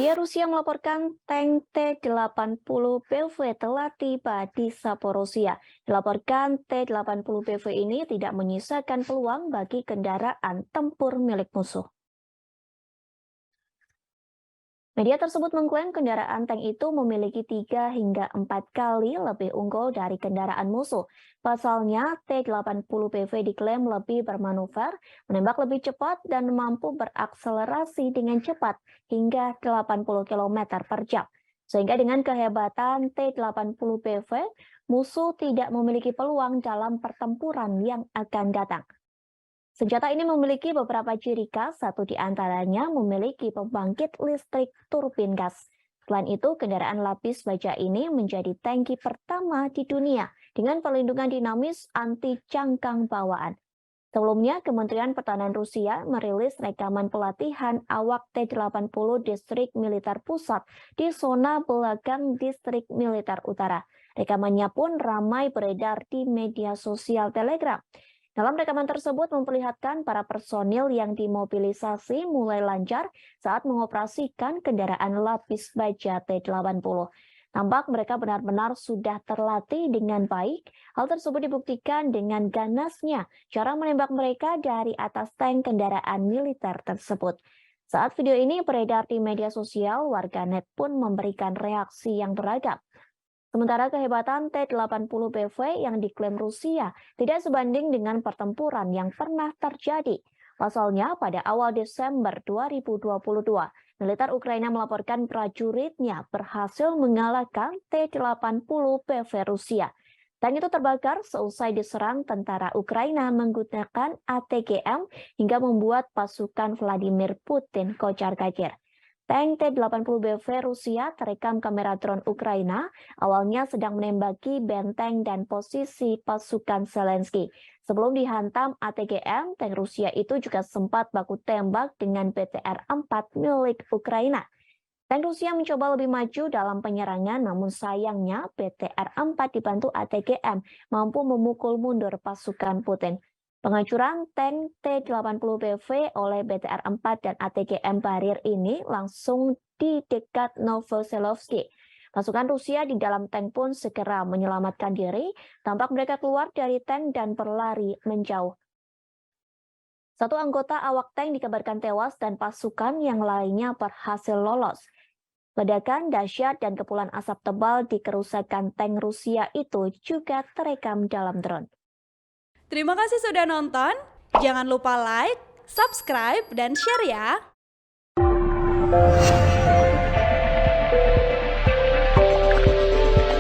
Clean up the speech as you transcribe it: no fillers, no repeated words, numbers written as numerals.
Media Rusia melaporkan tank T-80BV telah tiba di Zaporizhia. Dilaporkan T-80BV ini tidak menyisakan peluang bagi kendaraan tempur milik musuh. Media tersebut mengklaim kendaraan tank itu memiliki 3 hingga 4 kali lebih unggul dari kendaraan musuh. Pasalnya, T-80BV diklaim lebih bermanuver, menembak lebih cepat, dan mampu berakselerasi dengan cepat hingga 80 km per jam. Sehingga dengan kehebatan T-80BV, musuh tidak memiliki peluang dalam pertempuran yang akan datang. Senjata ini memiliki beberapa ciri khas, satu di antaranya memiliki pembangkit listrik turbin gas. Selain itu, kendaraan lapis baja ini menjadi tangki pertama di dunia dengan perlindungan dinamis anti cangkang bawaan. Sebelumnya, Kementerian Pertahanan Rusia merilis rekaman pelatihan awak T-80 Distrik Militer Pusat di zona belakang Distrik Militer Utara. Rekamannya pun ramai beredar di media sosial Telegram. Dalam rekaman tersebut memperlihatkan para personil yang dimobilisasi mulai lancar saat mengoperasikan kendaraan lapis baja T-80. Tampak mereka benar-benar sudah terlatih dengan baik. Hal tersebut dibuktikan dengan ganasnya cara menembak mereka dari atas tank kendaraan militer tersebut. Saat video ini beredar di media sosial, warganet pun memberikan reaksi yang beragam. Sementara kehebatan T-80BV yang diklaim Rusia tidak sebanding dengan pertempuran yang pernah terjadi. Pasalnya, pada awal Desember 2022, militer Ukraina melaporkan prajuritnya berhasil mengalahkan T-80BV Rusia. Tank itu terbakar seusai diserang tentara Ukraina menggunakan ATGM hingga membuat pasukan Vladimir Putin kocar-kacir. Tank T-80BV Rusia terekam kamera drone Ukraina awalnya sedang menembaki benteng dan posisi pasukan Zelensky. Sebelum dihantam ATGM, tank Rusia itu juga sempat baku tembak dengan BTR-4 milik Ukraina. Tank Rusia mencoba lebih maju dalam penyerangan, namun sayangnya BTR-4 dibantu ATGM mampu memukul mundur pasukan Putin. Penghancuran tank T-80BV oleh BTR-4 dan ATGM Barir ini langsung di dekat Novoselovsky. Pasukan Rusia di dalam tank pun segera menyelamatkan diri. Tampak mereka keluar dari tank dan berlari menjauh. Satu anggota awak tank dikabarkan tewas dan pasukan yang lainnya berhasil lolos. Ledakan dahsyat dan kepulan asap tebal di kerusakan tank Rusia itu juga terekam dalam drone. Terima kasih sudah nonton. Jangan lupa like, subscribe, dan share ya.